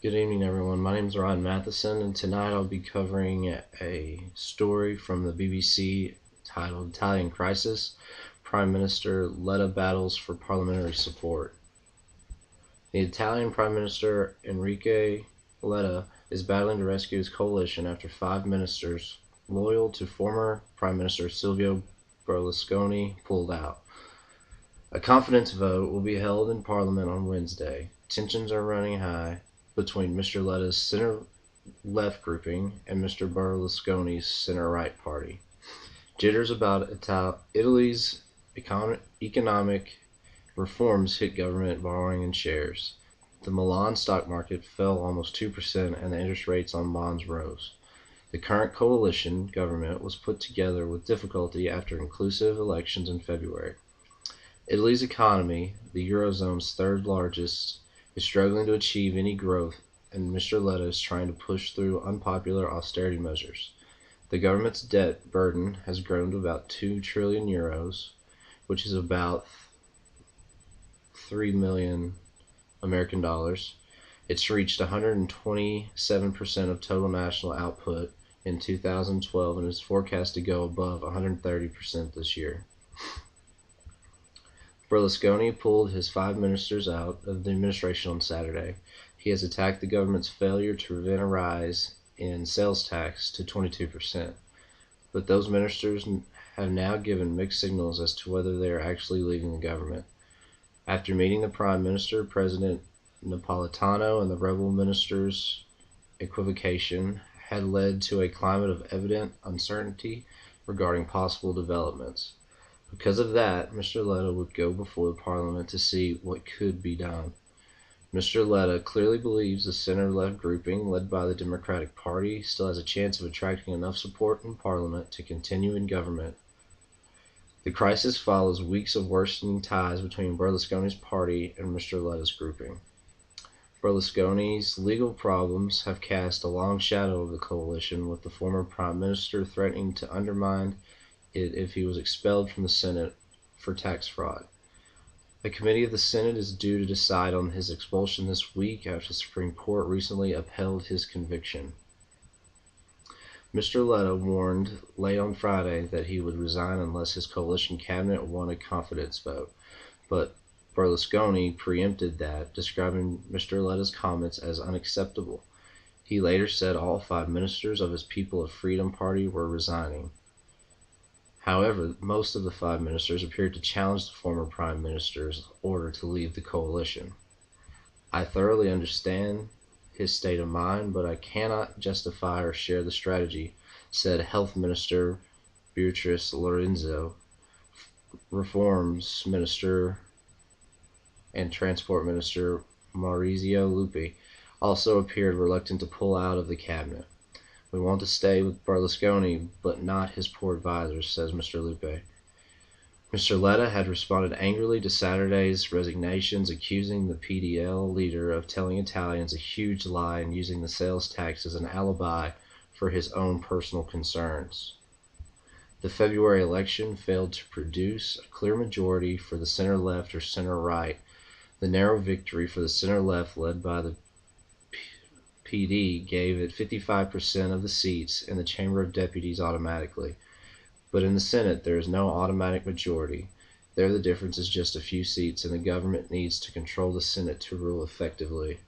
Good evening, everyone. My name is Ryan Matheson, and tonight I'll be covering a story from the BBC titled Italian Crisis. Prime Minister Letta battles for parliamentary support. The Italian Prime Minister Enrique Letta is battling to rescue his coalition after 5 ministers loyal to former Prime Minister Silvio Berlusconi pulled out. A confidence vote will be held in Parliament on Wednesday. Tensions are running high between Mr. Letta's center-left grouping and Mr. Berlusconi's center-right party. Jitters about Italy's economic reforms hit government borrowing and shares. The Milan stock market fell almost 2% and the interest rates on bonds rose. The current coalition government was put together with difficulty after inclusive elections in February. Italy's economy, the Eurozone's third largest, is struggling to achieve any growth, and Mr. Letta is trying to push through unpopular austerity measures. The government's debt burden has grown to about 2 trillion euros, which is about 3 million American dollars. It's reached 127% of total national output in 2012 and is forecast to go above 130% this year. Berlusconi pulled his 5 ministers out of the administration on Saturday. He has attacked the government's failure to prevent a rise in sales tax to 22%. But those ministers have now given mixed signals as to whether they are actually leaving the government. After meeting the Prime Minister, President Napolitano and the rebel ministers' equivocation had led to a climate of evident uncertainty regarding possible developments. Because of that, Mr. Letta would go before the Parliament to see what could be done. Mr. Letta clearly believes the center-left grouping, led by the Democratic Party, still has a chance of attracting enough support in Parliament to continue in government. The crisis follows weeks of worsening ties between Berlusconi's party and Mr. Letta's grouping. Berlusconi's legal problems have cast a long shadow over the coalition, with the former Prime Minister threatening to undermine it if he was expelled from the Senate for tax fraud. A committee of the Senate is due to decide on his expulsion this week after the Supreme Court recently upheld his conviction. Mr. Letta warned late on Friday that he would resign unless his coalition cabinet won a confidence vote, but Berlusconi preempted that, describing Mr. Letta's comments as unacceptable. He later said all 5 ministers of his People of Freedom party were resigning. However, most of the 5 ministers appeared to challenge the former Prime Minister's order to leave the coalition. I thoroughly understand his state of mind, but I cannot justify or share the strategy, said Health Minister Beatrice Lorenzo. Reforms Minister and Transport Minister Maurizio Lupi also appeared reluctant to pull out of the cabinet. We want to stay with Berlusconi, but not his poor advisors, says Mr. Lupi. Mr. Letta had responded angrily to Saturday's resignations, accusing the PDL leader of telling Italians a huge lie and using the sales tax as an alibi for his own personal concerns. The February election failed to produce a clear majority for the center-left or center-right. The narrow victory for the center-left, led by the PD, gave it 55% of the seats in the Chamber of Deputies automatically. But in the Senate, there is no automatic majority. There the difference is just a few seats, and the government needs to control the Senate to rule effectively.